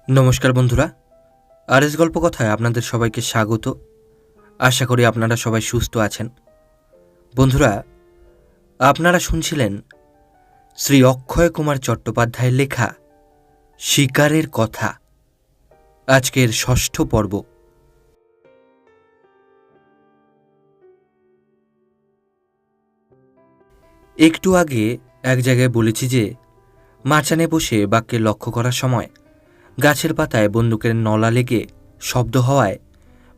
নমস্কার বন্ধুরা, আরএস গল্প কথায় আপনাদের সবাইকে স্বাগত। আশা করি আপনারা সবাই সুস্থ আছেন। বন্ধুরা, আপনারা শুনছিলেন শ্রী অক্ষয় কুমার চট্টোপাধ্যায়ের লেখা শিকারের কথা, আজকের ষষ্ঠ পর্ব। একটু আগে এক জায়গায় বলেছি যে মাচানে বসে বাঘকে লক্ষ্য করার সময় গাছের পাতায় বন্দুকের নলা লেগে শব্দ হওয়ায়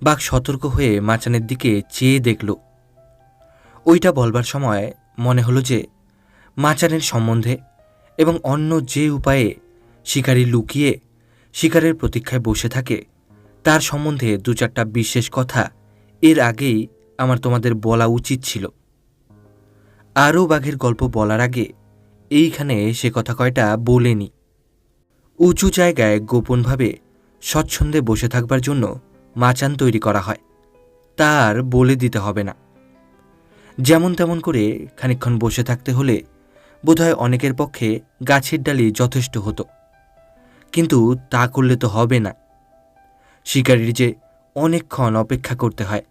বাঘ সতর্ক হয়ে মাচানের দিকে চেয়ে দেখল। ওইটা বলবার সময় মনে হলো যে মাচানের সম্বন্ধে এবং অন্য যে উপায়ে শিকারী লুকিয়ে শিকারের প্রতীক্ষায় বসে থাকে তার সম্বন্ধে দু চারটা বিশেষ কথা এর আগেই আমার তোমাদের বলা উচিত ছিল। আরও বাঘের গল্প বলার আগে এইখানে সে কথা কয়টা বলে নি। উঁচু জায়গায় গোপনভাবে স্বচ্ছন্দে বসে থাকবার জন্য মাচান তৈরি করা হয়, তার বলে দিতে হবে না। যেমন তেমন করে খানিকক্ষণ বসে থাকতে হলে বোধহয় অনেকের পক্ষে গাছের ডালি যথেষ্ট হতো, কিন্তু তা করলে তো হবে না। শিকারীর যে অনেকক্ষণ অপেক্ষা করতে হয়,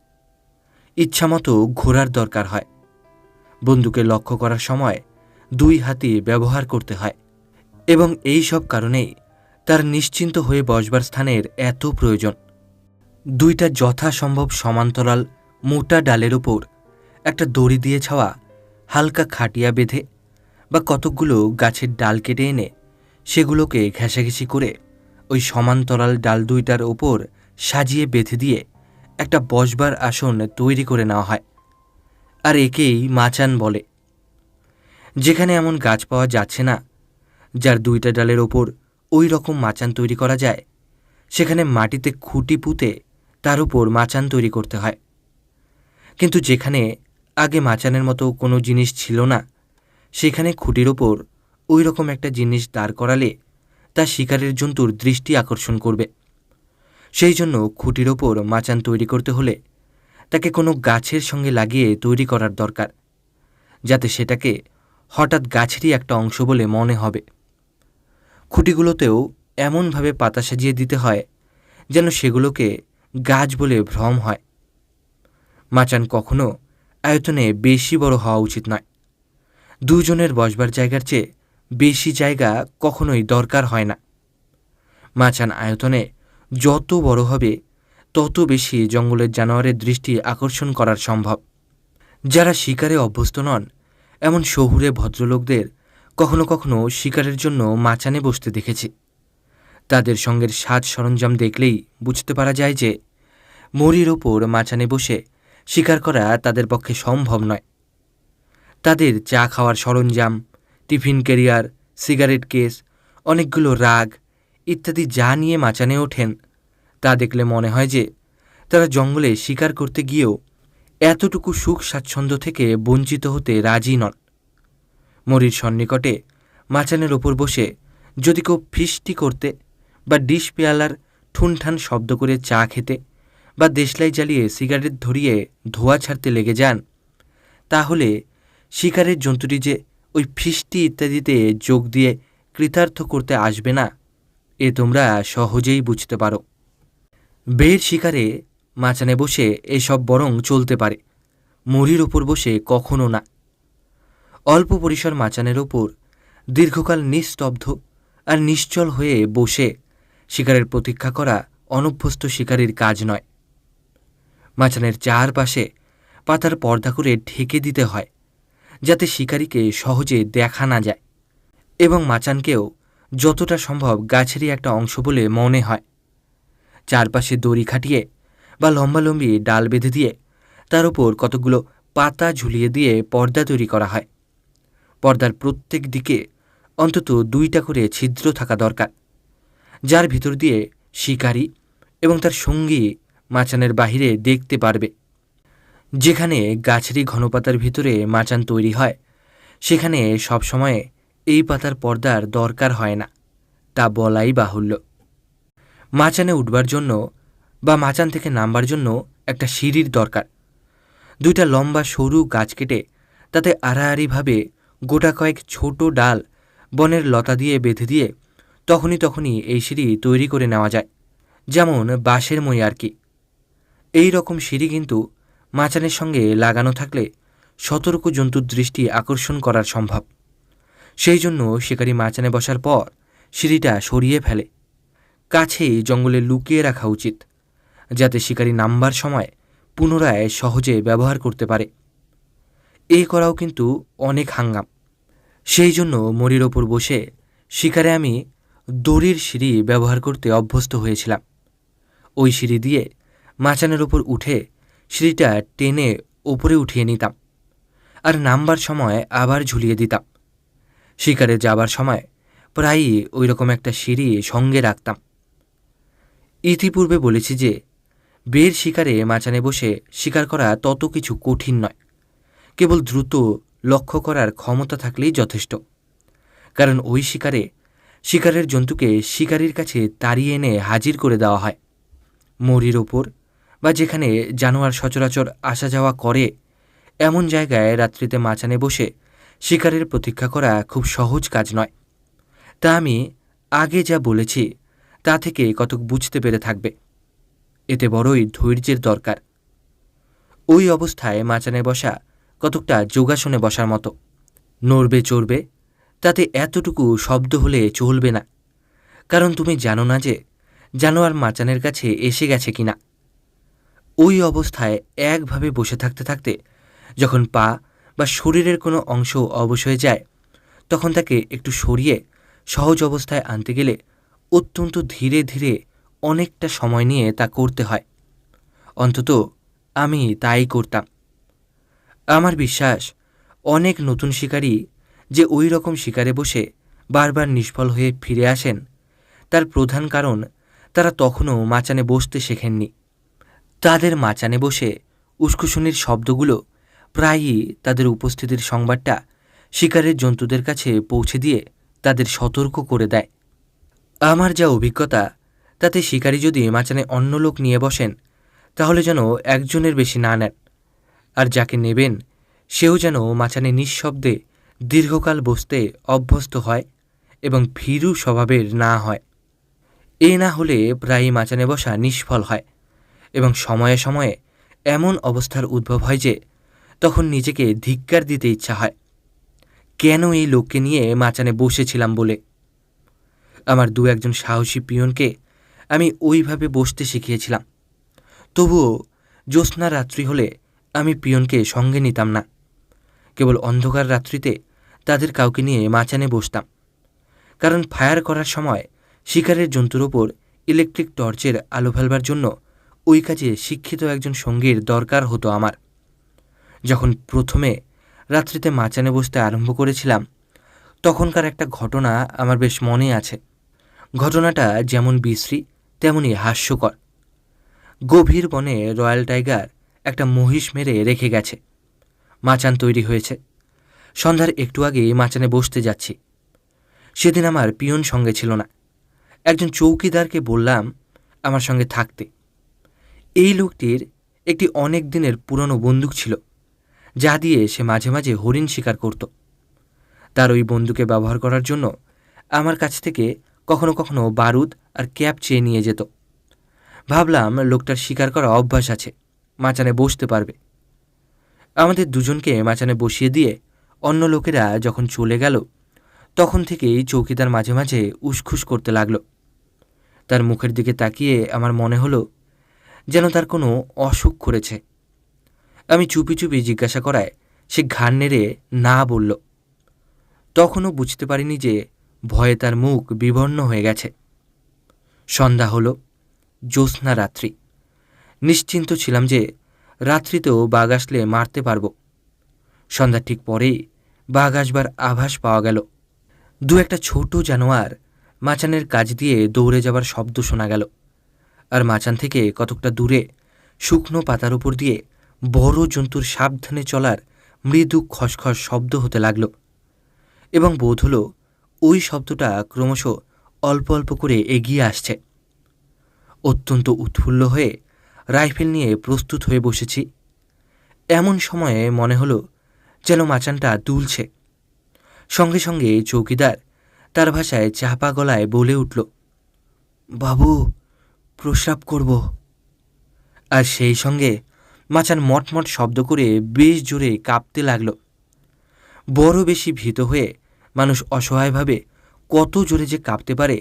ইচ্ছামতো ঘোরার দরকার হয়, বন্দুকে লক্ষ্য করার সময় দুই হাতি ব্যবহার করতে হয়, এবং এই সব কারণেই তার নিশ্চিন্ত হয়ে বসবার স্থানের এত প্রয়োজন। দুইটা যথাসম্ভব সমান্তরাল মোটা ডালের ওপর একটা দড়ি দিয়ে ছাওয়া হালকা খাটিয়া বেঁধে বা কতকগুলো গাছের ডাল কেটে এনে সেগুলোকে ঘেঁষাঘেঁষি করে ওই সমান্তরাল ডাল দুইটার ওপর সাজিয়ে বেঁধে দিয়ে একটা বসবার আসন তৈরি করে নেওয়া হয়, আর একেই মাচান বলে। যেখানে এমন গাছ পাওয়া যাচ্ছে না যার দুইটা ডালের ওপর ওই রকম মাচান তৈরি করা যায়, সেখানে মাটিতে খুঁটি পুঁতে তার উপর মাচান তৈরি করতে হয়। কিন্তু যেখানে আগে মাচানের মতো কোনো জিনিস ছিল না, সেখানে খুঁটির ওপর ওই রকম একটা জিনিস দাঁড় করালে তা শিকারের জন্তুর দৃষ্টি আকর্ষণ করবে। সেই জন্য খুঁটির ওপর মাচান তৈরি করতে হলে তাকে কোনো গাছের সঙ্গে লাগিয়ে তৈরি করার দরকার, যাতে সেটাকে হঠাৎ গাছেরই একটা অংশ বলে মনে হবে। খুঁটিগুলোতেও এমনভাবে পাতা সাজিয়ে দিতে হয় যেন সেগুলোকে গাছ বলে ভ্রম হয়। মাচান কখনো আয়তনে বেশি বড় হওয়া উচিত নয়। দুজনের বসবার জায়গার চেয়ে বেশি জায়গা কখনোই দরকার হয় না। মাচান আয়তনে যত বড় হবে তত বেশি জঙ্গলের জানোয়ারের দৃষ্টি আকর্ষণ করার সম্ভব। যারা শিকারে অভ্যস্ত নন এমন শহুরে ভদ্রলোকদের কখনো কখনো শিকারের জন্য মাচানে বসতে দেখেছি। তাদের সঙ্গের সাজ সরঞ্জাম দেখলেই বুঝতে পারা যায় যে মরির ওপর মাচানে বসে শিকার করা তাদের পক্ষে সম্ভব নয়। তাদের চা খাওয়ার সরঞ্জাম, টিফিন ক্যারিয়ার, সিগারেট কেস, অনেকগুলো রাগ ইত্যাদি যা নিয়ে মাচানে ওঠেন তা দেখলে মনে হয় যে তারা জঙ্গলে শিকার করতে গিয়েও এতটুকু সুখ স্বাচ্ছন্দ্য থেকে বঞ্চিত হতে রাজি নন। মরির সন্নিকটে মাচানের ওপর বসে যদি কেউ ফিস্টি করতে বা ডিশ পেয়ালার ঠুনঠান শব্দ করে চা খেতে বা দেশলাই জ্বালিয়ে সিগারেট ধরিয়ে ধোঁয়া ছাড়তে লেগে যান, তাহলে শিকারের জন্তুটি যে ওই ফিস্টি ইত্যাদিতে যোগ দিয়ে কৃতার্থ করতে আসবে না, এ তোমরা সহজেই বুঝতে পারো। বের শিকারে মাচানে বসে এসব বরং চলতে পারে, মরির ওপর বসে কখনো না। অল্প পরিসর মাচানের ওপর দীর্ঘকাল নিস্তব্ধ আর নিশ্চল হয়ে বসে শিকারের প্রতীক্ষা করা অনভ্যস্ত শিকারীর কাজ নয়। মাচানের চারপাশে পাতার পর্দা করে ঢেকে দিতে হয় যাতে শিকারীকে সহজে দেখা না যায়, এবং মাচানকেও যতটা সম্ভব গাছেরই একটা অংশ বলে মনে হয়। চারপাশে দড়ি খাটিয়ে বা লম্বালম্বি ডাল বেঁধে দিয়ে তার উপর কতগুলো পাতা ঝুলিয়ে দিয়ে পর্দা তৈরি করা হয়। পর্দার প্রত্যেক দিকে অন্তত দুইটা করে ছিদ্র থাকা দরকার, যার ভিতর দিয়ে শিকারী এবং তার সঙ্গী মাচানের বাহিরে দেখতে পারবে। যেখানে গাছেরই ঘনপাতার ভিতরে মাচান তৈরি হয় সেখানে সবসময় এই পাতার পর্দার দরকার হয় না, তা বলাই বাহুল্য। মাচানে উঠবার জন্য বা মাচান থেকে নামবার জন্য একটা সিঁড়ির দরকার। দুইটা লম্বা সরু গাছ কেটে তাতে আড়াআড়িভাবে গোটা কয়েক ছোট ডাল বনের লতা দিয়ে বেঁধে দিয়ে তখনই এই সিঁড়ি তৈরি করে নেওয়া যায়, যেমন বাঁশের মই আর কি। এই রকম সিঁড়ি কিন্তু মাচানের সঙ্গে লাগানো থাকলে সতর্ক জন্তুর দৃষ্টি আকর্ষণ করার সম্ভব। সেই জন্য শিকারী মাচানে বসার পর সিঁড়িটা সরিয়ে ফেলে। কাছেই জঙ্গলে লুকিয়ে রাখা উচিত, যাতে শিকারী নামবার সময় পুনরায় সহজে ব্যবহার করতে পারে। এই করাও কিন্তু অনেক হাঙ্গাম। সেই জন্য মরির ওপর বসে শিকারে আমি দড়ির সিঁড়ি ব্যবহার করতে অভ্যস্ত হয়েছিলাম। ওই সিঁড়ি দিয়ে মাচানের ওপর উঠে সিঁড়িটা টেনে ওপরে উঠিয়ে নিতাম, আর নামবার সময় আবার ঝুলিয়ে দিতাম। শিকারে যাবার সময় প্রায়ই ওই রকম একটা সিঁড়ি সঙ্গে রাখতাম। ইতিপূর্বে বলেছি যে বের শিকারে মাচানে বসে শিকার করা তত কিছু কঠিন নয়, কেবল দ্রুত লক্ষ্য করার ক্ষমতা থাকলেই যথেষ্ট। কারণ ওই শিকারের জন্তুকে শিকারীর কাছে তাড়িয়ে এনে হাজির করে দেওয়া হয়। মরির ওপর বা যেখানে জানোয়ার সচরাচর আসা যাওয়া করে, এমন জায়গায় রাত্রিতে মাচানে বসে শিকারের প্রতীক্ষা করা খুব সহজ কাজ নয়। তা আমি আগে যা বলেছি তা থেকে কতক বুঝতে পেরে থাকবে। এতে বড়ই ধৈর্যের দরকার। ওই অবস্থায় মাচানে বসা কতকটা যোগাসনে বসার মতো। নড়বে চড়বে, তাতে এতটুকু শব্দ হলে চলবে না, কারণ তুমি জানো না যে জানোয়ার মাচানের কাছে এসে গেছে কিনা। ওই অবস্থায় একভাবে বসে থাকতে থাকতে যখন পা বা শরীরের কোনো অংশ অবশ হয়ে যায়, তখন তাকে একটু সরিয়ে সহজ অবস্থায় আনতে গেলে অত্যন্ত ধীরে ধীরে অনেকটা সময় নিয়ে তা করতে হয়। অন্তত আমি তাই করতাম। আমার বিশ্বাস অনেক নতুন শিকারী যে ওই রকম শিকারে বসে বারবার নিষ্ফল হয়ে ফিরে আসেন, তার প্রধান কারণ তারা তখনও মাচানে বসতে শেখেননি। তাদের মাচানে বসে উস্কুসুনির শব্দগুলো প্রায়ই তাদের উপস্থিতির সংবাদটা শিকারের জন্তুদের কাছে পৌঁছে দিয়ে তাদের সতর্ক করে দেয়। আমার যা অভিজ্ঞতা, তাতে শিকারী যদি মাচানে অন্য লোক নিয়ে বসেন, তাহলে যেন একজনের বেশি না নেন, আর যাকে নেবেন সেও যেন মাচানে নিঃশব্দে দীর্ঘকাল বসতে অভ্যস্ত হয় এবং ভীরু স্বভাবের না হয়। এ না হলে প্রায়ই মাচানে বসা নিষ্ফল হয় এবং সময়ে সময়ে এমন অবস্থার উদ্ভব হয় যে তখন নিজেকে ধিক্কার দিতে ইচ্ছা হয়, কেন এই লোককে নিয়ে মাচানে বসেছিলাম বলে। আমার দু একজন সাহসী পিয়নকে আমি ওইভাবে বসতে শিখিয়েছিলাম। তবুও জ্যোৎস্না রাত্রি হলে আমি পিয়নকে সঙ্গে নিতাম না। কেবল অন্ধকার রাত্রিতে তাদের কাউকে নিয়ে মাচানে বসতাম, কারণ ফায়ার করার সময় শিকারের জন্তুর ওপর ইলেকট্রিক টর্চের আলো ফেলবার জন্য ওই কাজে শিক্ষিত একজন সঙ্গীর দরকার হতো আমার। যখন প্রথমে রাত্রিতে মাচানে বসতে আরম্ভ করেছিলাম, তখনকার একটা ঘটনা আমার বেশ মনে আছে। ঘটনাটা যেমন বিশ্রী তেমনই হাস্যকর। গভীর বনে রয়্যাল টাইগার একটা মহিষ মেরে রেখে গেছে। মাচান তৈরি হয়েছে। সন্ধ্যার একটু আগেই মাচানে বসতে যাচ্ছি। সেদিন আমার পিয়ন সঙ্গে ছিল না। একজন চৌকিদারকে বললাম আমার সঙ্গে থাকতে। এই লোকটির একটি অনেক দিনের পুরনো বন্দুক ছিল, যা দিয়ে সে মাঝে মাঝে হরিণ শিকার করত। তার ওই বন্দুকে ব্যবহার করার জন্য আমার কাছ থেকে কখনো কখনো বারুদ আর ক্যাপ চেয়ে নিয়ে যেত। ভাবলাম লোকটার শিকার করা অভ্যাস আছে, মাচানে বসতে পারবে। আমাদের দুজনকে মাচানে বসিয়ে দিয়ে অন্য লোকেরা যখন চলে গেল, তখন থেকেই চৌকিদার মাঝে মাঝে উসখুস করতে লাগলো। তার মুখের দিকে তাকিয়ে আমার মনে হলো যেন তার কোনো অসুখ করেছে। আমি চুপি চুপি জিজ্ঞাসা করায় সে ঘাড় নেড়ে না বলল। তখনও বুঝতে পারিনি যে ভয়ে তার মুখ বিবর্ণ হয়ে গেছে। সন্ধ্যা হলো, জ্যোৎস্না রাত্রি। নিশ্চিন্ত ছিলাম যে রাত্রিতেও বাঘ আসলে মারতে পারব। সন্ধ্যার ঠিক পরেই বাঘ আসবার আভাস পাওয়া গেল। দু একটা ছোট জানোয়ার মাচানের কাজ দিয়ে দৌড়ে যাবার শব্দ শোনা গেল, আর মাচান থেকে কতকটা দূরে শুকনো পাতার উপর দিয়ে বড় জন্তুর সাবধানে চলার মৃদু খসখস শব্দ হতে লাগল, এবং বোধ হলো ওই শব্দটা ক্রমশ অল্প অল্প করে এগিয়ে আসছে। অত্যন্ত উৎফুল্ল হয়ে রাইফেল নিয়ে প্রস্তুত হয়ে বসেছি। এমন সময়ে মনে হলো যেন মাচানটা দুলছে। সঙ্গে সঙ্গে চৌকিদার তার ভাষায় চাপা গলায় বলে উঠল, বাবু, প্রস্রাব করব। আর সেই সঙ্গে মাচান মটমট শব্দ করে বেশ জোরে কাঁপতে লাগল। বড় বেশি ভীত হয়ে মানুষ অসহায়ভাবে কত জোরে যে কাঁপতে পারে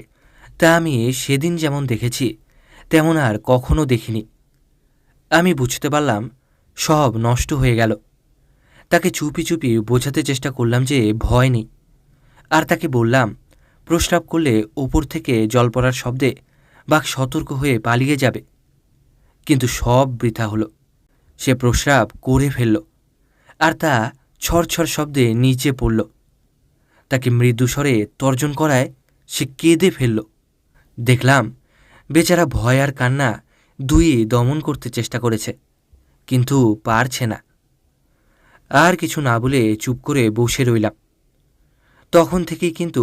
তা আমি সেদিন যেমন দেখেছি তেমন আর কখনো দেখিনি। আমি বুঝতে পারলাম সব নষ্ট হয়ে গেল। তাকে চুপি চুপি বোঝাতে চেষ্টা করলাম যে ভয় নেই, আর তাকে বললাম প্রস্রাব করলে ওপর থেকে জল পড়ার শব্দে বাঘ সতর্ক হয়ে পালিয়ে যাবে। কিন্তু সব বৃথা হলো। সে প্রস্রাব করে ফেলল, আর তা ছড়ছড় শব্দে নিচে পড়ল। তাকে মৃদুস্বরে তর্জন করায় সে কেঁদে ফেলল। দেখলাম বেচারা ভয় আর কান্না দুই দমন করতে চেষ্টা করেছে, কিন্তু পারছে না। আর কিছু না বলে চুপ করে বসে রইলাম। তখন থেকেই কিন্তু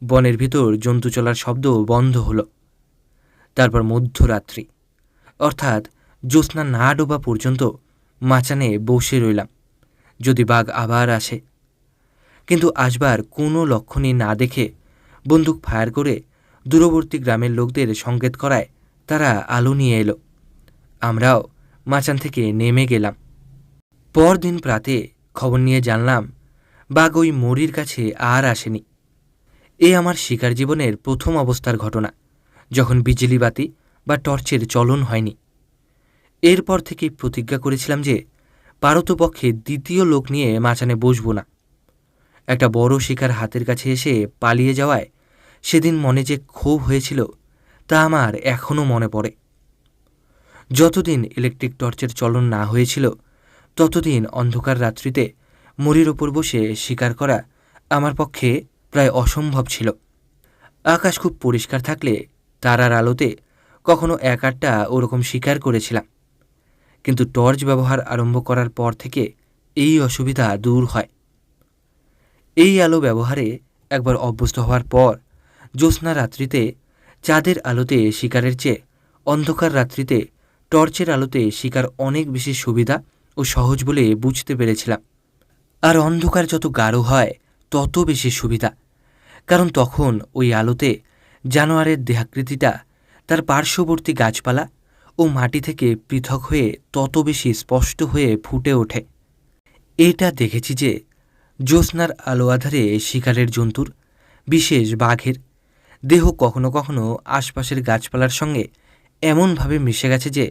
বনের ভিতর জন্তু চলার শব্দ বন্ধ হলো। তারপর মধ্যরাত্রি, অর্থাৎ জ্যোৎস্না না ডোবা পর্যন্ত মাচানে বসে রইলাম, যদি বাঘ আবার আসে। কিন্তু আসবার কোনো লক্ষণই না দেখে বন্দুক ফায়ার করে দূরবর্তী গ্রামের লোকদের সংকেত করায় তারা আলো নিয়ে এলো। আমরাও মাচান থেকে নেমে গেলাম। পরদিন প্রাতে খবর নিয়ে জানলাম বাঘ ওই মরির কাছে আর আসেনি। এ আমার শিকার জীবনের প্রথম অবস্থার ঘটনা, যখন বিজলি বাতি বা টর্চের চলন হয়নি। এরপর থেকেই প্রতিজ্ঞা করেছিলাম যে পারতপক্ষে দ্বিতীয় লোক নিয়ে মাচানে বসব না। একটা বড় শিকার হাতের কাছে এসে পালিয়ে যাওয়ায় সেদিন মনে যে ক্ষোভ হয়েছিল তা আমার এখনও মনে পড়ে। যতদিন ইলেকট্রিক টর্চের চলন না হয়েছিল ততদিন অন্ধকার রাত্রিতে মরির ওপর বসে শিকার করা আমার পক্ষে প্রায় অসম্ভব ছিল। আকাশ খুব পরিষ্কার থাকলে তারার আলোতে কখনো এক আধটা ওরকম শিকার করেছিলাম, কিন্তু টর্চ ব্যবহার আরম্ভ করার পর থেকে এই অসুবিধা দূর হয়। এই আলো ব্যবহারে একবার অভ্যস্ত হওয়ার পর জ্যোৎস্না রাত্রিতে চাঁদের আলোতে শিকারের চেয়ে অন্ধকার রাত্রিতে টর্চের আলোতে শিকার অনেক বেশি সুবিধা ও সহজ বলে বুঝতে পেরেছিলাম। আর অন্ধকার যত গাঢ় হয় তত বেশি সুবিধা, কারণ তখন ওই আলোতে জানোয়ারের দেহাকৃতিটা তার পার্শ্ববর্তী গাছপালা ও মাটি থেকে পৃথক হয়ে তত বেশি স্পষ্ট হয়ে ফুটে ওঠে। এটা দেখেছি যে জ্যোৎস্নার আলো আধারে শিকারের জন্তুর, বিশেষ বাঘের দেহ কখনো কখনো আশপাশের গাছপালার সঙ্গে এমনভাবে মিশে গেছে যে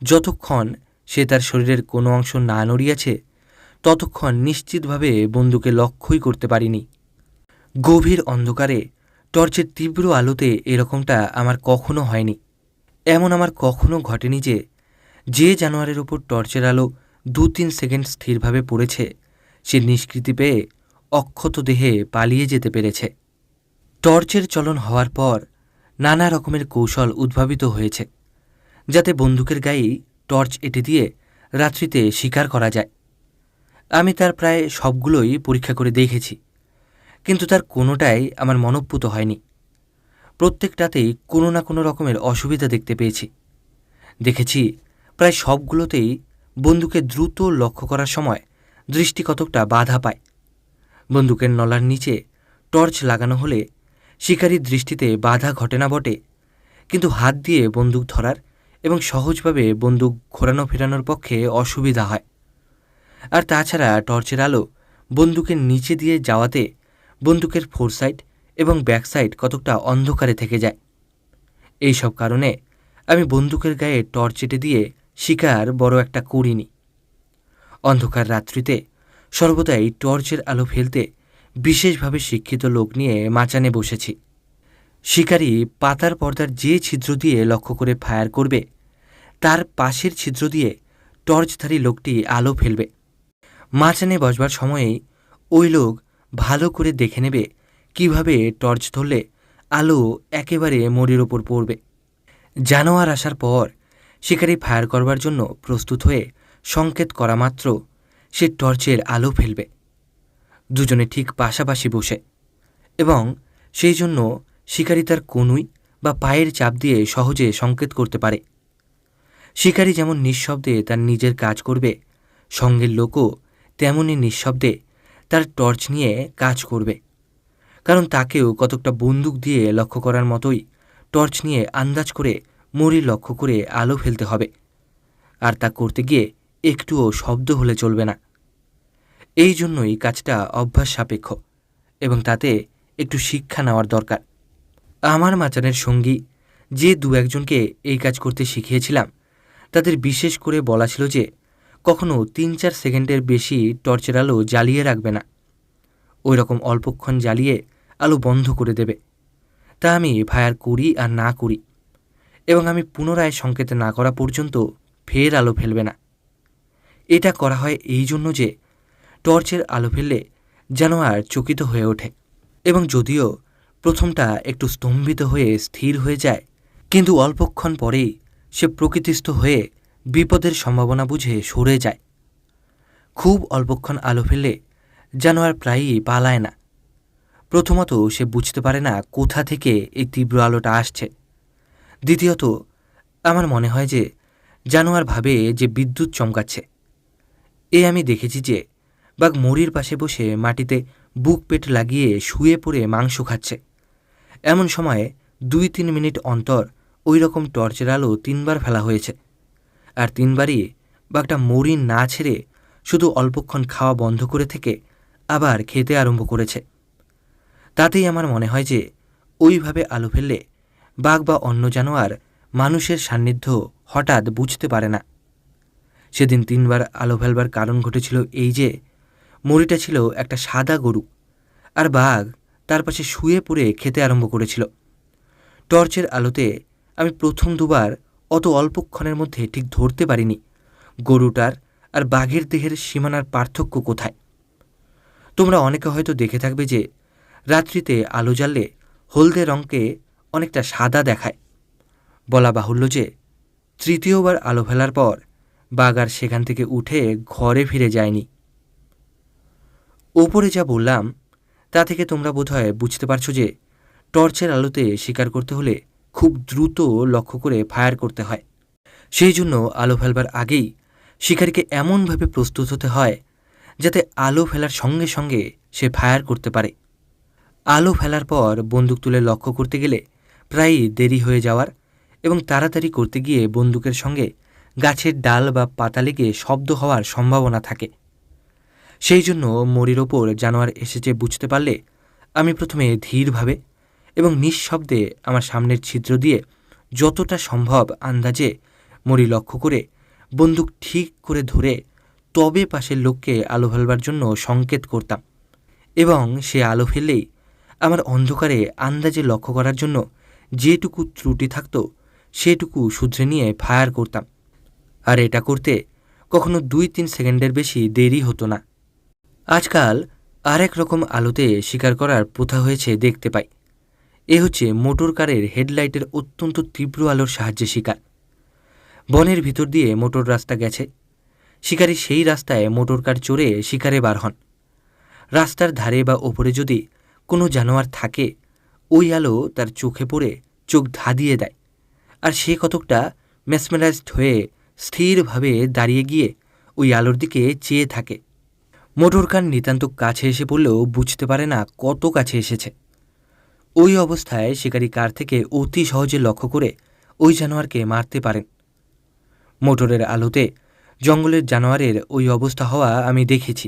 যতক্ষণ সে তার শরীরের কোনো অংশ না নড়িয়েছে ততক্ষণ নিশ্চিতভাবে বন্দুকে লক্ষ্যই করতে পারিনি। গভীর অন্ধকারে টর্চের তীব্র আলোতে এরকমটা আমার কখনো হয়নি। এমন আমার কখনো ঘটেনি যে জানোয়ারের উপর টর্চের আলো 2-3 সেকেন্ড স্থিরভাবে পড়েছে সে নিষ্কৃতি পেয়ে অক্ষত দেহে পালিয়ে যেতে পেরেছে। টর্চের চলন হওয়ার পর নানা রকমের কৌশল উদ্ভাবিত হয়েছে, যাতে বন্দুকের গায়েই টর্চ এঁটে দিয়ে রাত্রিতে শিকার করা যায়। আমি তার প্রায় সবগুলোই পরীক্ষা করে দেখেছি, কিন্তু তার কোনোটাই আমার মনঃপূত হয়নি। প্রত্যেকটাতেই কোনো না কোনো রকমের অসুবিধা দেখতে পেয়েছি। দেখেছি প্রায় সবগুলোতেই বন্দুকে দ্রুত লক্ষ্য করার সময় দৃষ্টি কতকটা বাধা পায়। বন্দুকের নলার নিচে টর্চ লাগানো হলে শিকারীর দৃষ্টিতে বাধা ঘটে না বটে, কিন্তু হাত দিয়ে বন্দুক ধরার এবং সহজভাবে বন্দুক ঘোরানো ফেরানোর পক্ষে অসুবিধা হয়। আর তাছাড়া টর্চের আলো বন্দুকের নিচে দিয়ে যাওয়াতে বন্দুকের ফোর সাইড এবং ব্যাক সাইড কতকটা অন্ধকারে থেকে যায়। এই সব কারণে আমি বন্দুকের গায়ে টর্চ এঁটে দিয়ে শিকার বড় একটা করিনি। অন্ধকার রাত্রিতে সর্বদাই টর্চের আলো ফেলতে বিশেষভাবে শিক্ষিত লোক নিয়ে মাচানে বসেছি। শিকারী পাতার পর্দার যে ছিদ্র দিয়ে লক্ষ্য করে ফায়ার করবে তার পাশের ছিদ্র দিয়ে টর্চধারী লোকটি আলো ফেলবে। মাচানে বসবার সময়েই ওই লোক ভালো করে দেখে নেবে কিভাবে টর্চ ধরলে আলো একেবারে মরির ওপর পড়বে। জানোয়ার আসার পর শিকারী ফায়ার করবার জন্য প্রস্তুত হয়ে সংকেত করা মাত্র সে টর্চের আলো ফেলবে, দুজনে ঠিক পাশাপাশি বসে, এবং সেই জন্য শিকারী তার কনুই বা পায়ের চাপ দিয়ে সহজে সংকেত করতে পারে। শিকারী যেমন নিঃশব্দে তার নিজের কাজ করবে, সঙ্গের লোকও তেমনই নিঃশব্দে তার টর্চ নিয়ে কাজ করবে, কারণ তাকেও কতকটা বন্দুক দিয়ে লক্ষ্য করার মতোই টর্চ নিয়ে আন্দাজ করে মরির লক্ষ্য করে আলো ফেলতে হবে, আর তা করতে গিয়ে একটুও শব্দ হলে চলবে না। এই জন্যই কাজটা অভ্যাস সাপেক্ষ এবং তাতে একটু শিক্ষা নেওয়ার দরকার। আমার মাচানের সঙ্গী যে দু একজনকে এই কাজ করতে শিখিয়েছিলাম, তাদের বিশেষ করে বলা ছিল যে কখনো ৩-৪ সেকেন্ডের বেশি টর্চের আলো জ্বালিয়ে রাখবে না, ওই রকম অল্পক্ষণ জ্বালিয়ে আলো বন্ধ করে দেবে। তা আমি ফায়ার করি আর না করি, এবং আমি পুনরায় সংকেত না করা পর্যন্ত ফের আলো ফেলবে না। এটা করা হয় এই জন্য যে টর্চের আলো ফেললে জানোয়ার চকিত হয়ে ওঠে, এবং যদিও প্রথমটা একটু স্তম্ভিত হয়ে স্থির হয়ে যায়, কিন্তু অল্পক্ষণ পরেই সে প্রকৃতিস্থ হয়ে বিপদের সম্ভাবনা বুঝে সরে যায়। খুব অল্পক্ষণ আলো ফেললে জানোয়ার প্রায়ই পালায় না। প্রথমত সে বুঝতে পারে না কোথা থেকে এই তীব্র আলোটা আসছে। দ্বিতীয়ত আমার মনে হয় যে জানোয়ার ভাবে যে বিদ্যুৎ চমকাচ্ছে। আমি দেখেছি যে বাঘ মরির পাশে বসে মাটিতে বুক পেট লাগিয়ে শুয়ে পড়ে মাংস খাচ্ছে। এমন সময়ে 2-3 মিনিট অন্তর ওই রকম টর্চের আলো 3বার ফেলা হয়েছে, আর 3বারই বাঘটা মরি না ছেড়ে শুধু অল্পক্ষণ খাওয়া বন্ধ করে থেকে আবার খেতে আরম্ভ করেছে। তাতেই আমার মনে হয় যে ওইভাবে আলো ফেললে বাঘ বা অন্য জানোয়ার মানুষের সান্নিধ্য হঠাৎ বুঝতে পারে না। সেদিন 3বার আলো ফেলবার কারণ ঘটেছিল এই যে মরিটা ছিল একটা সাদা গরু, আর বাঘ তার পাশে শুয়ে পড়ে খেতে আরম্ভ করেছিল। টর্চের আলোতে আমি প্রথম 2বার অত অল্পক্ষণের মধ্যে ঠিক ধরতে পারিনি গরুটার আর বাঘের দেহের সীমানার পার্থক্য কোথায়। তোমরা অনেকে হয়তো দেখে থাকবে যে রাত্রিতে আলো জ্বাললে হলদে রঙকে অনেকটা সাদা দেখায়। বলা বাহুল্য যে 3য়বার আলো ফেলার পর বাঘ আর সেখান থেকে উঠে ঘরে ফিরে যায়নি। ওপরে যা বললাম তা থেকে তোমরা বোধহয় বুঝতে পারছো যে টর্চের আলোতে শিকার করতে হলে খুব দ্রুত লক্ষ্য করে ফায়ার করতে হয়। সেই জন্য আলো ফেলবার আগেই শিকারীকে এমনভাবে প্রস্তুত হতে হয় যাতে আলো ফেলার সঙ্গে সঙ্গে সে ফায়ার করতে পারে। আলো ফেলার পর বন্দুক তুলে লক্ষ্য করতে গেলে প্রায়ই দেরি হয়ে যাওয়ার এবং তাড়াতাড়ি করতে গিয়ে বন্দুকের সঙ্গে গাছের ডাল বা পাতা লেগে শব্দ হওয়ার সম্ভাবনা থাকে। সেই জন্য মরির ওপর জানোয়ার এসেছে বুঝতে পারলে আমি প্রথমে ধীরভাবে এবং নিঃশব্দে আমার সামনের ছিদ্র দিয়ে যতটা সম্ভব আন্দাজে মরি লক্ষ্য করে বন্দুক ঠিক করে ধরে তবে পাশের লোককে আলো ফেলবার জন্য সংকেত করতাম, এবং সে আলো ফেললেই আমার অন্ধকারে আন্দাজে লক্ষ্য করার জন্য যেটুকু ত্রুটি থাকত সেটুকু শুধরে নিয়ে ফায়ার করতাম। আর এটা করতে কখনো 2-3 সেকেন্ডের বেশি দেরি হতো না। আজকাল আরেক রকম আলোতে শিকার করার প্রথা হয়েছে দেখতে পাই। এ হচ্ছে মোটর কারের হেডলাইটের অত্যন্ত তীব্র আলোর সাহায্যে শিকার। বনের ভিতর দিয়ে মোটর রাস্তা গেছে, শিকারী সেই রাস্তায় মোটর কার চড়ে শিকারে বার হন। রাস্তার ধারে বা ওপরে যদি কোনো জানোয়ার থাকে, ওই আলো তার চোখে পড়ে চোখ ধাঁধিয়ে দেয়, আর সে কতকটা মেসমেরাইজড হয়ে স্থিরভাবে দাঁড়িয়ে গিয়ে ওই আলোর দিকে চেয়ে থাকে। মোটর কার নিতান্ত কাছে এসে পড়লেও বুঝতে পারে না কত কাছে এসেছে। ওই অবস্থায় শিকারী কার থেকে অতি সহজে লক্ষ্য করে ওই জানোয়ারকে মারতে পারেন। মোটরের আলোতে জঙ্গলের জানোয়ারের ওই অবস্থা হওয়া আমি দেখেছি,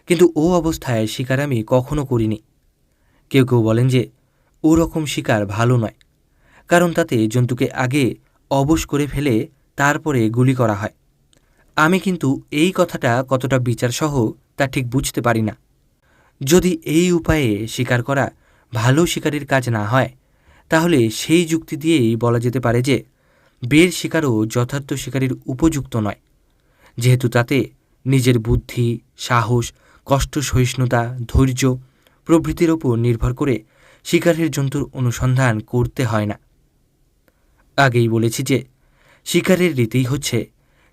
কিন্তু ও অবস্থায় শিকার আমি কখনো করিনি। কেউ কেউ বলেন যে ও রকম শিকার ভালো নয়, কারণ তাতে জন্তুকে আগে অবশ করে ফেলে তারপরে গুলি করা হয়। আমি কিন্তু এই কথাটা কতটা বিচারসহ তা ঠিক বুঝতে পারি না। যদি এই উপায়ে শিকার করা ভালো শিকারীর কাজ না হয়, তাহলে সেই যুক্তি দিয়েই বলা যেতে পারে যে বের শিকারও যথার্থ শিকারীর উপযুক্ত নয়, যেহেতু তাতে নিজের বুদ্ধি, সাহস, কষ্ট সহিষ্ণুতা, ধৈর্য প্রভৃতির ওপর নির্ভর করে শিকারের জন্তুর অনুসন্ধান করতে হয় না। আগেই বলেছি যে শিকারের রীতিই হচ্ছে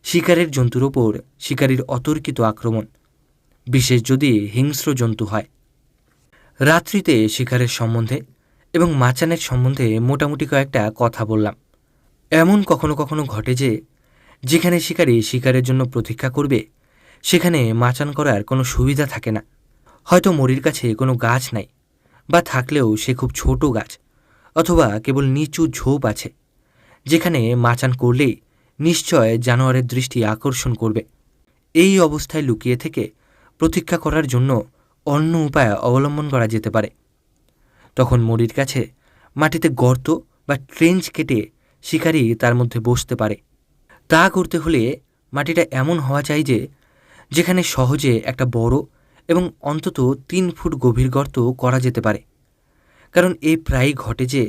শিকারের জন্তুর ওপর শিকারীর অতর্কিত আক্রমণ, বিশেষ যদি হিংস্র জন্তু হয়। রাত্রিতে শিকারের সম্বন্ধে এবং মাচানের সম্বন্ধে মোটামুটি কয়েকটা কথা বললাম। এমন কখনো কখনো ঘটে যে যেখানে শিকারী শিকারের জন্য প্রতীক্ষা করবে সেখানে মাচান করার কোনো সুবিধা থাকে না। হয়তো মরির কাছে কোনো গাছ নাই বা থাকলেও সে খুব ছোট গাছ, অথবা কেবল নিচু ঝোপ আছে, যেখানে মাচান করলেই নিশ্চয় জানোয়ারের দৃষ্টি আকর্ষণ করবে। এই অবস্থায় লুকিয়ে থেকে প্রতীক্ষা করার জন্য অন্য উপায় অবলম্বন করা যেতে পারে। তখন মরির কাছে মাটিতে গর্ত বা ট্রেঞ্চ কেটে শিকারী তার মধ্যে বসতে পারে। তা করতে হলে মাটিটা এমন হওয়া চাই যে যেখানে সহজে একটা বড় এবং অন্তত 3 ফুট গভীর গর্ত করা যেতে পারে। কারণ এই প্রায়ই ঘটে যে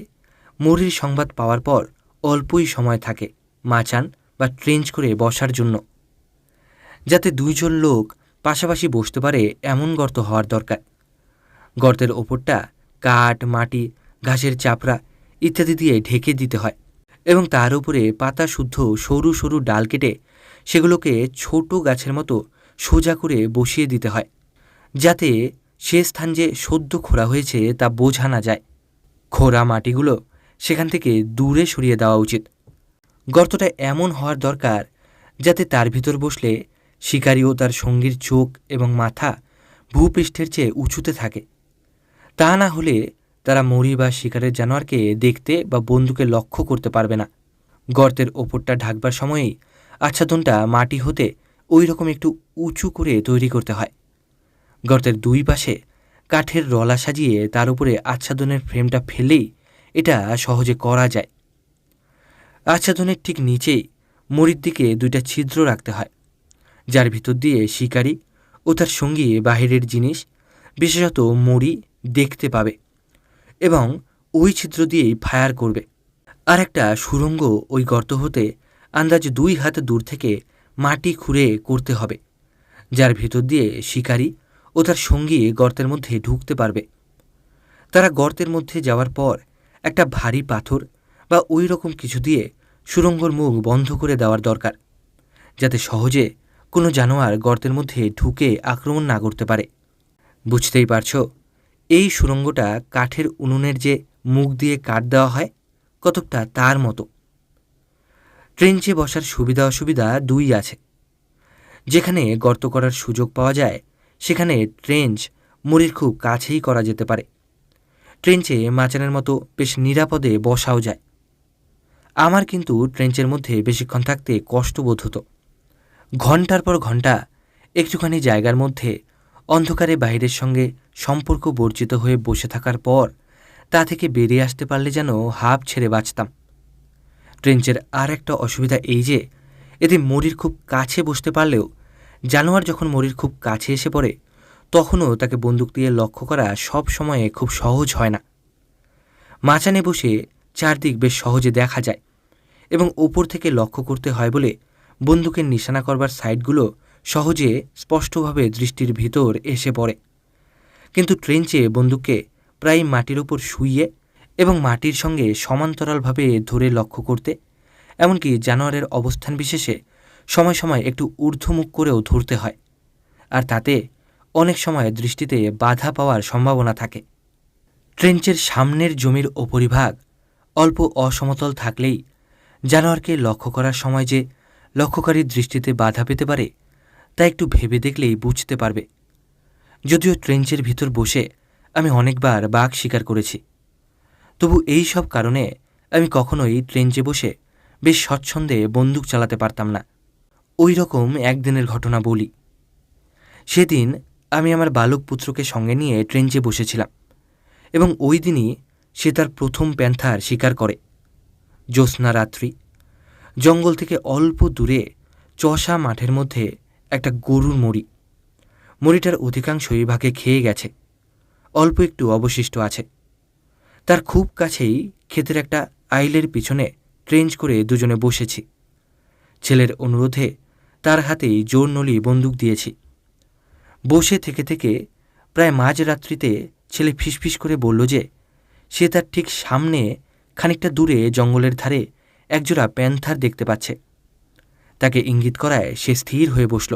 মরির সংবাদ পাওয়ার পর অল্পই সময় থাকে মাচান বা ট্রেঞ্চ করে বসার জন্য। যাতে 2 জন লোক পাশাপাশি বসতে পারে এমন গর্ত হওয়ার দরকার। গর্তের ওপরটা কাঠ, মাটি, ঘাসের চাপড়া ইত্যাদি দিয়ে ঢেকে দিতে হয় এবং তার উপরে পাতা শুদ্ধ সরু সরু ডাল কেটে সেগুলোকে ছোট গাছের মতো সোজা করে বসিয়ে দিতে হয়, যাতে সে স্থান যে সদ্য খোঁড়া হয়েছে তা বোঝা না যায়। খোঁড়া মাটিগুলো সেখান থেকে দূরে সরিয়ে দেওয়া উচিত। গর্তটা এমন হওয়ার দরকার যাতে তার ভিতর বসলে শিকারী ও তার সঙ্গীর চোখ এবং মাথা ভূপৃষ্ঠের চেয়ে উঁচুতে থাকে। তা না হলে তারা মরি বা শিকারের জানোয়ারকে দেখতে বা বন্দুকে লক্ষ্য করতে পারবে না। গর্তের ওপরটা ঢাকবার সময়েই আচ্ছাদনটা মাটি হতে ওই রকম একটু উঁচু করে তৈরি করতে হয়। গর্তের 2 পাশে কাঠের রলা সাজিয়ে তার উপরে আচ্ছাদনের ফ্রেমটা ফেলেই এটা সহজে করা যায়। আচ্ছাদনের ঠিক নিচেই মরির দিকে 2টা ছিদ্র রাখতে হয়, যার ভিতর দিয়ে শিকারী ও তার সঙ্গী বাহিরের জিনিস, বিশেষত মরি, দেখতে পাবে এবং ওই ছিদ্র দিয়েই ফায়ার করবে। আর একটা সুড়ঙ্গ ওই গর্ত হতে আন্দাজ 2 হাত দূর থেকে মাটি খুঁড়ে করতে হবে, যার ভিতর দিয়ে শিকারী ও তার সঙ্গী গর্তের মধ্যে ঢুকতে পারবে। তারা গর্তের মধ্যে যাওয়ার পর একটা ভারী পাথর বা ওই রকম কিছু দিয়ে সুড়ঙ্গর মুখ বন্ধ করে দেওয়ার দরকার, যাতে সহজে কোনো জানোয়ার গর্তের মধ্যে ঢুকে আক্রমণ না করতে পারে। বুঝতেই পারছো, এই সুড়ঙ্গটা কাঠের উনুনের যে মুখ দিয়ে কাঠ দেওয়া হয় কতকটা তার মতো। ট্রেঞ্চে বসার সুবিধা অসুবিধা 2ই আছে। যেখানে গর্ত করার সুযোগ পাওয়া যায় সেখানে ট্রেঞ্চ মরির খুব কাছেই করা যেতে পারে। ট্রেঞ্চে মাচানের মতো বেশ নিরাপদে বসাও যায়। আমার কিন্তু ট্রেঞ্চের মধ্যে বেশিক্ষণ থাকতে কষ্টবোধ হতো। ঘন্টার পর ঘন্টা একটুখানি জায়গার মধ্যে অন্ধকারে বাইরের সঙ্গে সম্পর্ক বর্জিত হয়ে বসে থাকার পর তা থেকে বেরিয়ে আসতে পারলে যেন হাঁপ ছেড়ে বাঁচতাম। ট্রেঞ্চের আর একটা অসুবিধা এই যে এতে মরির খুব কাছে বসতে পারলেও জানোয়ার যখন মরির খুব কাছে এসে পড়ে তখনও তাকে বন্দুক দিয়ে লক্ষ্য করা সব সময়ে খুব সহজ হয় না। মাচানে বসে চারদিক বেশ সহজে দেখা যায় এবং ওপর থেকে লক্ষ্য করতে হয় বলে বন্দুকের নিশানা করবার সাইডগুলো সহজে স্পষ্টভাবে দৃষ্টির ভিতর এসে পড়ে। কিন্তু ট্রেঞ্চে বন্দুককে প্রায় মাটির ওপর শুইয়ে এবং মাটির সঙ্গে সমান্তরালভাবে ধরে লক্ষ্য করতে, এমনকি জানোয়ারের অবস্থান বিশেষে সময় সময় একটু ঊর্ধ্বমুখ করেও ধরতে হয়, আর তাতে অনেক সময় দৃষ্টিতে বাধা পাওয়ার সম্ভাবনা থাকে। ট্রেঞ্চের সামনের জমির ওপরিভাগ অল্প অসমতল থাকলেই জানোয়ারকে লক্ষ্য করার সময় যে লক্ষ্যকারীর দৃষ্টিতে বাধা পেতে পারে তা একটু ভেবে দেখলেই বুঝতে পারবে। যদিও ট্রেঞ্চের ভিতর বসে আমি অনেকবার বাঘ শিকার করেছি, তবু এই সব কারণে আমি কখনোই ট্রেঞ্চে বসে বেশ স্বচ্ছন্দে বন্দুক চালাতে পারতাম না। ওই রকম একদিনের ঘটনা বলি। সেদিন আমি আমার বালক পুত্রকে সঙ্গে নিয়ে ট্রেঞ্চে বসেছিলাম এবং ওই দিনই সে তার প্রথম প্যান্থার শিকার করে। জ্যোৎস্না রাত্রি, জঙ্গল থেকে অল্প দূরে চষা মাঠের মধ্যে একটা গরুর মরি। মরিটার অধিকাংশই ভাগে খেয়ে গেছে, অল্প একটু অবশিষ্ট আছে। তার খুব কাছেই ক্ষেতের একটা আইলের পিছনে ট্রেঞ্চ করে দুজনে বসেছি। ছেলের অনুরোধে তার হাতেই জোর নলি বন্দুক দিয়েছি। বসে থেকে থেকে প্রায় মাঝরাত্রিতে ছেলে ফিসফিস করে বলল যে সে তার ঠিক সামনে খানিকটা দূরে জঙ্গলের ধারে একজোড়া প্যান্থার দেখতে পাচ্ছে। তাকে ইঙ্গিত করায় সে স্থির হয়ে বসল।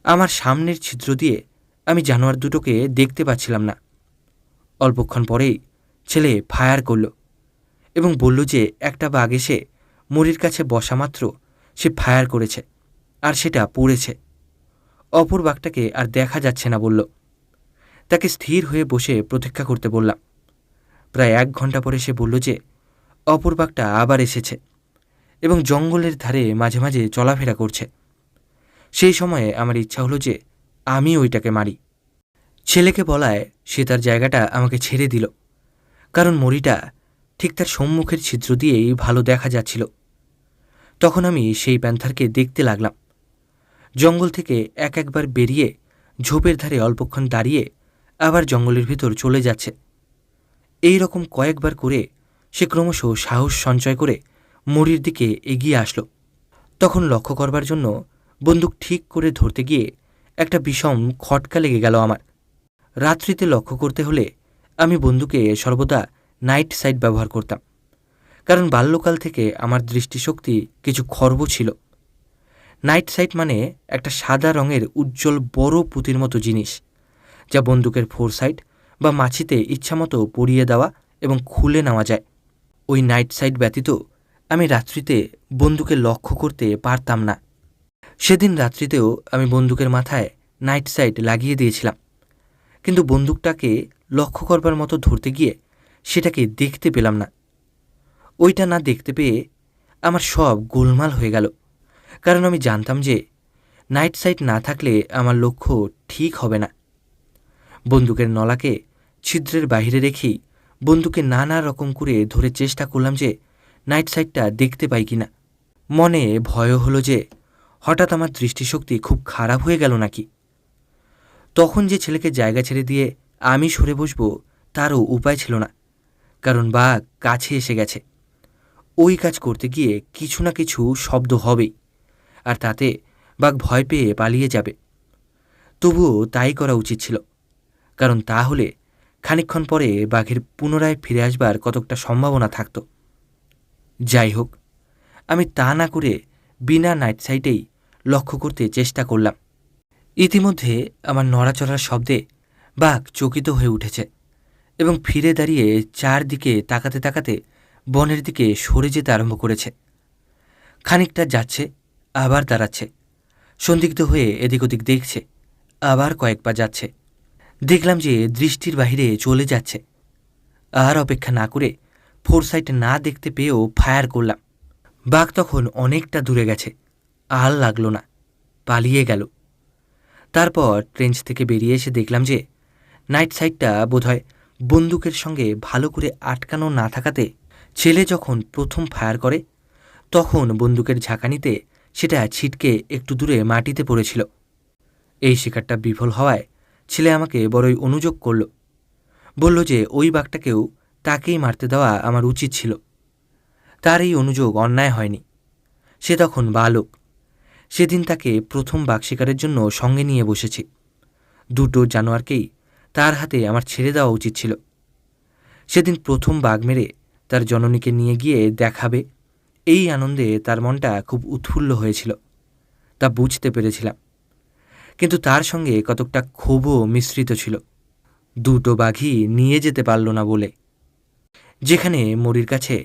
আমার সামনের ছিদ্র দিয়ে আমি জানোয়ার দুটোকে দেখতে পাচ্ছিলাম না। অল্পক্ষণ পরেই ছেলে ফায়ার করল এবং বলল যে একটা বাঘ এসে মরির কাছে বসা মাত্র সে ফায়ার করেছে আর সেটা পড়েছে। অপর বাঘটাকে আর দেখা যাচ্ছে না বলল। তাকে স্থির হয়ে বসে প্রতীক্ষা করতে বললাম। প্রায় 1 ঘন্টা পরে সে বলল যে অপর বাঘটা আবার এসেছে এবং জঙ্গলের ধারে মাঝে মাঝে চলাফেরা করছে। সেই সময়ে আমার ইচ্ছা হলো যে আমি ওইটাকে মারি। ছেলেকে বলায় সে তার জায়গাটা আমাকে ছেড়ে দিল, কারণ মরিটা ঠিক তার সম্মুখের ছিদ্র দিয়েই ভালো দেখা যাচ্ছিল। তখন আমি সেই প্যান্থারকে দেখতে লাগলাম। জঙ্গল থেকে একবার বেরিয়ে ঝোপের ধারে অল্পক্ষণ দাঁড়িয়ে আবার জঙ্গলের ভিতর চলে যাচ্ছে। এই রকম কয়েকবার করে সে ক্রমশ সাহস সঞ্চয় করে মরির দিকে এগিয়ে আসলো। তখন লক্ষ্য করবার জন্য বন্দুক ঠিক করে ধরতে গিয়ে একটা বিষম খটকা লেগে গেল আমার। রাত্রিতে লক্ষ্য করতে হলে আমি বন্দুকে সর্বদা নাইট সাইট ব্যবহার করতাম, কারণ বাল্যকাল থেকে আমার দৃষ্টিশক্তি কিছু খর্ব ছিল। নাইট সাইট মানে একটা সাদা রঙের উজ্জ্বল বড় পুঁতির মতো জিনিস, যা বন্দুকের ফোরসাইট বা মাছিতে ইচ্ছামতো পরিয়ে দেওয়া এবং খুলে নেওয়া যায়। ওই নাইট সাইট ব্যতীত আমি রাত্রিতে বন্দুকে লক্ষ্য করতে পারতাম না। সেদিন রাত্রিতেও আমি বন্দুকের মাথায় নাইট সাইট লাগিয়ে দিয়েছিলাম, কিন্তু বন্দুকটাকে লক্ষ্য করবার মতো ধরতে গিয়ে সেটাকে দেখতে পেলাম না। ওইটা না দেখতে পেয়ে আমার সব গোলমাল হয়ে গেল, কারণ আমি জানতাম যে নাইট সাইট না থাকলে আমার লক্ষ্য ঠিক হবে না। বন্দুকের নলাকে ছিদ্রের বাহিরে রেখেই বন্দুকে নানা রকম করে ধরে চেষ্টা করলাম যে নাইট সাইটটা দেখতে পাই কিনা। মনে ভয় হলো যে হঠাৎ আমার দৃষ্টিশক্তি খুব খারাপ হয়ে গেল নাকি। তখন যে ছেলেকে জায়গা ছেড়ে দিয়ে আমি সরে বসব তারও উপায় ছিল না, কারণ বাঘ কাছে এসে গেছে। ওই কাজ করতে গিয়ে কিছু না কিছু শব্দ হবেই, আর তাতে বাঘ ভয় পেয়ে পালিয়ে যাবে। তবুও তাই করা উচিত ছিল, কারণ তা হলে খানিকক্ষণ পরে বাঘের পুনরায় ফিরে আসবার কতকটা সম্ভাবনা থাকত। যাই হোক, আমি তা না করে বিনা নাইট সাইটেই লক্ষ্য করতে চেষ্টা করলাম। ইতিমধ্যে আমার নড়াচড়ার শব্দে বাঘ চকিত হয়ে উঠেছে এবং ফিরে দাঁড়িয়ে চারদিকে তাকাতে তাকাতে বনের দিকে সরে যেতে আরম্ভ করেছে। খানিকটা যাচ্ছে, আবার দাঁড়াচ্ছে, সন্দিগ্ধ হয়ে এদিক ওদিক দেখছে, আবার কয়েক পা যাচ্ছে। দেখলাম যে দৃষ্টির বাহিরে চলে যাচ্ছে। আর অপেক্ষা না করে ফোরসাইট না দেখতে পেয়েও ফায়ার করলাম। বাঘ তখন অনেকটা দূরে গেছে, আর লাগলো না, পালিয়ে গেল। তারপর ট্রেঞ্চ থেকে বেরিয়ে এসে দেখলাম যে নাইট সাইটটা বোধহয় বন্দুকের সঙ্গে ভালো করে আটকানো না থাকাতে ছেলে যখন প্রথম ফায়ার করে তখন বন্দুকের ঝাঁকানিতে সেটা ছিটকে একটু দূরে মাটিতে পড়েছিল। এই শিকারটা বিফল হওয়ায় ছেলে আমাকে বড়ই অনুযোগ করল। বলল যে ওই বাঘটাকেও তাকেই মারতে দেওয়া আমার উচিত ছিল। তার এই অনুযোগ অন্যায় হয়নি। সে তখন বালক। সেদিন তাকে প্রথম বাঘ শিকারের জন্য সঙ্গে নিয়ে বসেছি। দুটো জানোয়ারকেই তার হাতে আমার ছেড়ে দেওয়া উচিত ছিল। সেদিন প্রথম বাঘ মেরে তার জননীকে নিয়ে গিয়ে দেখাবে, এই আনন্দে তার মনটা খুব উৎফুল্ল হয়েছিল, তা বুঝতে পেরেছিলাম। কিন্তু তার সঙ্গে কতকটা ক্ষোভও মিশ্রিত ছিল, দুটো বাঘই নিয়ে যেতে পারল না বলে। যেখানে মরির কাছে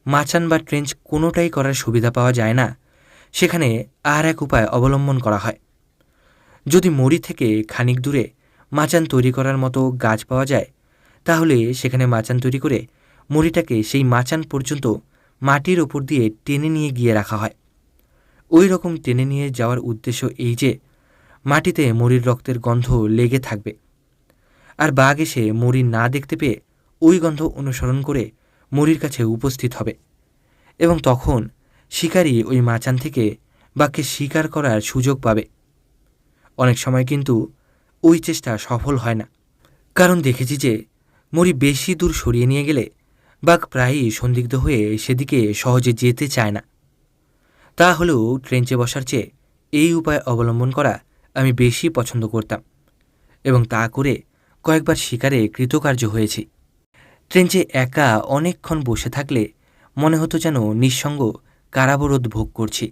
মাচান বা ট্রেঞ্চ কোনোটাই করার সুবিধা পাওয়া যায় না, সেখানে আর এক উপায় অবলম্বন করা হয়। যদি মরি থেকে খানিক দূরে মাচান তৈরি করার মতো গাছ পাওয়া যায়, তাহলে সেখানে মাচান তৈরি করে মরিটাকে সেই মাচান পর্যন্ত মাটির ওপর দিয়ে টেনে নিয়ে গিয়ে রাখা হয়। ওই রকম টেনে নিয়ে যাওয়ার উদ্দেশ্য এই যে মাটিতে মরির রক্তের গন্ধ লেগে থাকবে, আর বাঘ এসে মরি না দেখতে পেয়ে ওই গন্ধ অনুসরণ করে মরির কাছে উপস্থিত হবে, এবং তখন শিকারী ওই মাচান থেকে বাঘকে শিকার করার সুযোগ পাবে। অনেক সময় কিন্তু ওই চেষ্টা সফল হয় না, কারণ দেখেছি যে মরি বেশি দূর সরিয়ে নিয়ে গেলে বাঘ প্রায়ই সন্দিগ্ধ হয়ে সেদিকে সহজে যেতে চায় না। তা হলেও ট্রেঞ্চে বসার চেয়ে এই উপায় অবলম্বন করা আমি বেশি পছন্দ করতাম, এবং তা করে কয়েকবার শিকারে কৃতকার্য হয়েছি। ট্রেঞ্চে একা অনেকক্ষণ বসে থাকলে মনে হতো যেন নিঃসঙ্গ কারাবরোধ ভোগ করছি।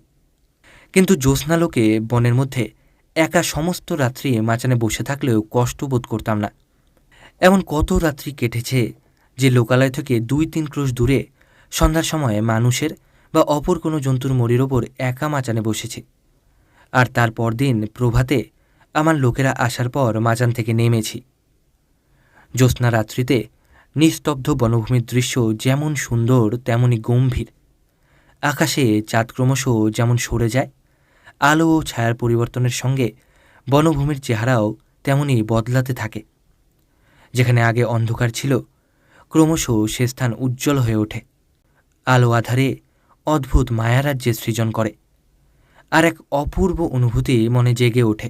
কিন্তু জ্যোৎস্নালোকে বনের মধ্যে একা সমস্ত রাত্রি মাচানে বসে থাকলেও কষ্ট বোধ করতাম না। এমন কত রাত্রি কেটেছে যে লোকালয় থেকে 2-3 ক্রোশ দূরে সন্ধ্যার সময় মানুষের বা অপর কোনো জন্তুর মরির ওপর একা মাচানে বসেছি, আর তার পরদিন প্রভাতে আমার লোকেরা আসার পর মাচান থেকে নেমেছি। জ্যোৎস্না রাত্রিতে নিস্তব্ধ বনভূমির দৃশ্য যেমন সুন্দর তেমনই গম্ভীর। আকাশে চাঁদ ক্রমশ যেমন সরে যায়, আলো ও ছায়ার পরিবর্তনের সঙ্গে বনভূমির চেহারাও তেমনই বদলাতে থাকে। যেখানে আগে অন্ধকার ছিল, ক্রমশ সে স্থান উজ্জ্বল হয়ে ওঠে, আলো আধারে অদ্ভুত মায়ারাজ্যের সৃজন করে। আর এক অপূর্ব অনুভূতি মনে জেগে ওঠে।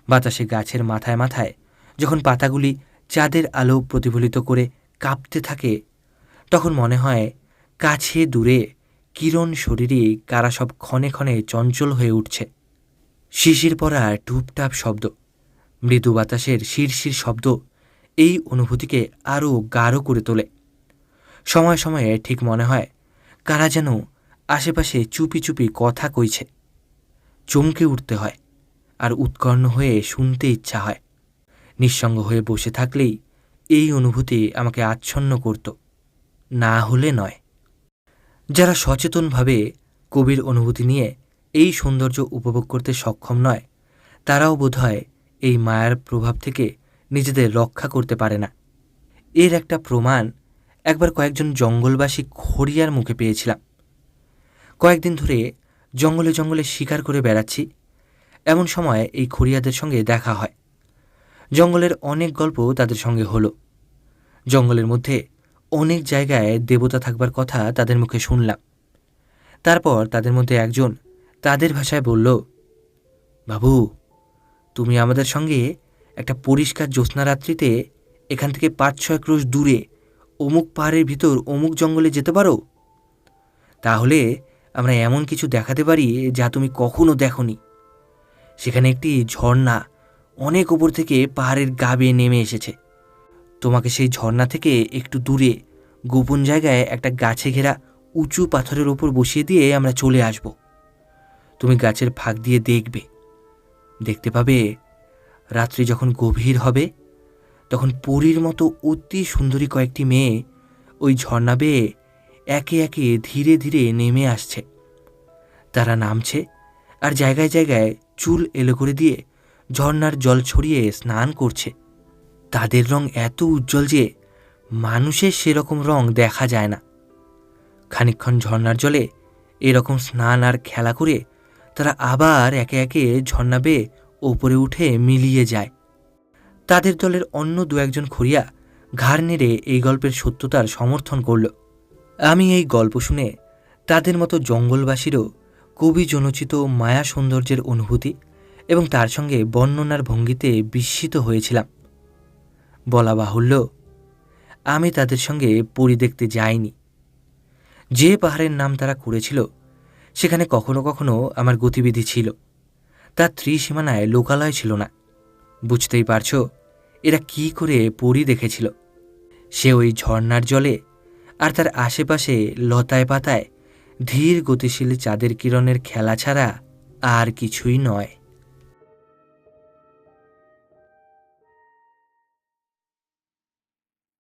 বাতাসে গাছের মাথায় মাথায় যখন পাতাগুলি চাঁদের আলো প্রতিফলিত করে কাঁপতে থাকে, তখন মনে হয় কাছে দূরে কিরণ শরীরে কারা সব ক্ষণে ক্ষণে চঞ্চল হয়ে উঠছে। শিশির পড়া টুপটাপ শব্দ, মৃদু বাতাসের শিরশির শব্দ এই অনুভূতিকে আরও গাঢ় করে তোলে। সময়ে সময়ে ঠিক মনে হয় কারা যেন আশেপাশে চুপি চুপি কথা কইছে। চমকে উঠতে হয়, আর উৎকর্ণ হয়ে শুনতে ইচ্ছা হয়। নিঃসঙ্গ হয়ে বসে থাকলেই এই অনুভূতি আমাকে আচ্ছন্ন করত, না হলে নয়। যারা সচেতনভাবে কবির অনুভূতি নিয়ে এই সৌন্দর্য উপভোগ করতে সক্ষম নয়, তারাও বোধহয় এই মায়ার প্রভাব থেকে নিজেদের রক্ষা করতে পারে না। এর একটা প্রমাণ একবার কয়েকজন জঙ্গলবাসী খড়িয়ার মুখে পেয়েছিলাম। কয়েকদিন ধরে জঙ্গলে জঙ্গলে শিকার করে বেড়াচ্ছি, এমন সময় এই খড়িয়াদের সঙ্গে দেখা হয়। জঙ্গলের অনেক গল্প তাদের সঙ্গে হলো। জঙ্গলের মধ্যে অনেক জায়গায় দেবতা থাকবার কথা তাদের মুখে শুনলাম। তারপর তাদের মধ্যে একজন তাদের ভাষায় বলল, বাবু, তুমি আমাদের সঙ্গে একটা পরিষ্কার জ্যোৎস্না রাত্রিতে এখান থেকে ৫-৬ ক্রোশ দূরে অমুক পাহাড়ের ভিতর অমুক জঙ্গলে যেতে পারো? তাহলে আমরা এমন কিছু দেখাতে পারি যা তুমি কখনো দেখোনি। সেখানে একটি ঝর্ণা অনেক উপর থেকে পাহাড়ের গা বেয়ে নেমে এসেছে। তোমাকে সেই ঝর্ণা থেকে একটু দূরে গোপন জায়গায় একটা গাছে ঘেরা উঁচু পাথরের ওপর বসিয়ে দিয়ে আমরা চলে আসব। তুমি গাছের ফাঁক দিয়ে দেখতে পাবে রাত্রি যখন গভীর হবে, তখন পরীর মতো অতি সুন্দরী কয়েকটি মেয়ে ওই ঝর্ণা বেয়ে একে একে ধীরে ধীরে নেমে আসছে। তারা নামছে আর জায়গায় জায়গায় চুল এলো করে দিয়ে ঝর্ণার জল ছড়িয়ে স্নান করছে। তাদের রং এত উজ্জ্বল যে মানুষের সেরকম রং দেখা যায় না। খানিকক্ষণ ঝর্ণার জলে এরকম স্নান আর খেলা করে তারা আবার একে একে ঝর্ণা বেয়ে ওপরে উঠে মিলিয়ে যায়। তাদের দলের অন্য দু একজন খড়িয়া ঘাড় নেড়ে এই গল্পের সত্যতার সমর্থন করল। আমি এই গল্প শুনে তাদের মতো জঙ্গলবাসীরও কবি জনচিত মায়া সৌন্দর্যের অনুভূতি এবং তার সঙ্গে বর্ণনার ভঙ্গিতে বিস্মিত হয়েছিলাম। বলা বাহুল্য, আমি তাদের সঙ্গে পরী দেখতে যাইনি। যে পাহাড়ের নাম তারা করেছিল সেখানে কখনো কখনো আমার গতিবিধি ছিল, তার ত্রিসীমানায় লোকালয় ছিল না। বুঝতেই পারছ এরা কি করে পরী দেখেছিল। সে ওই ঝর্ণার জলে আর তার আশেপাশে লতায় পাতায় ধীর গতিশীল চাঁদের কিরণের খেলা ছাড়া আর কিছুই নয়।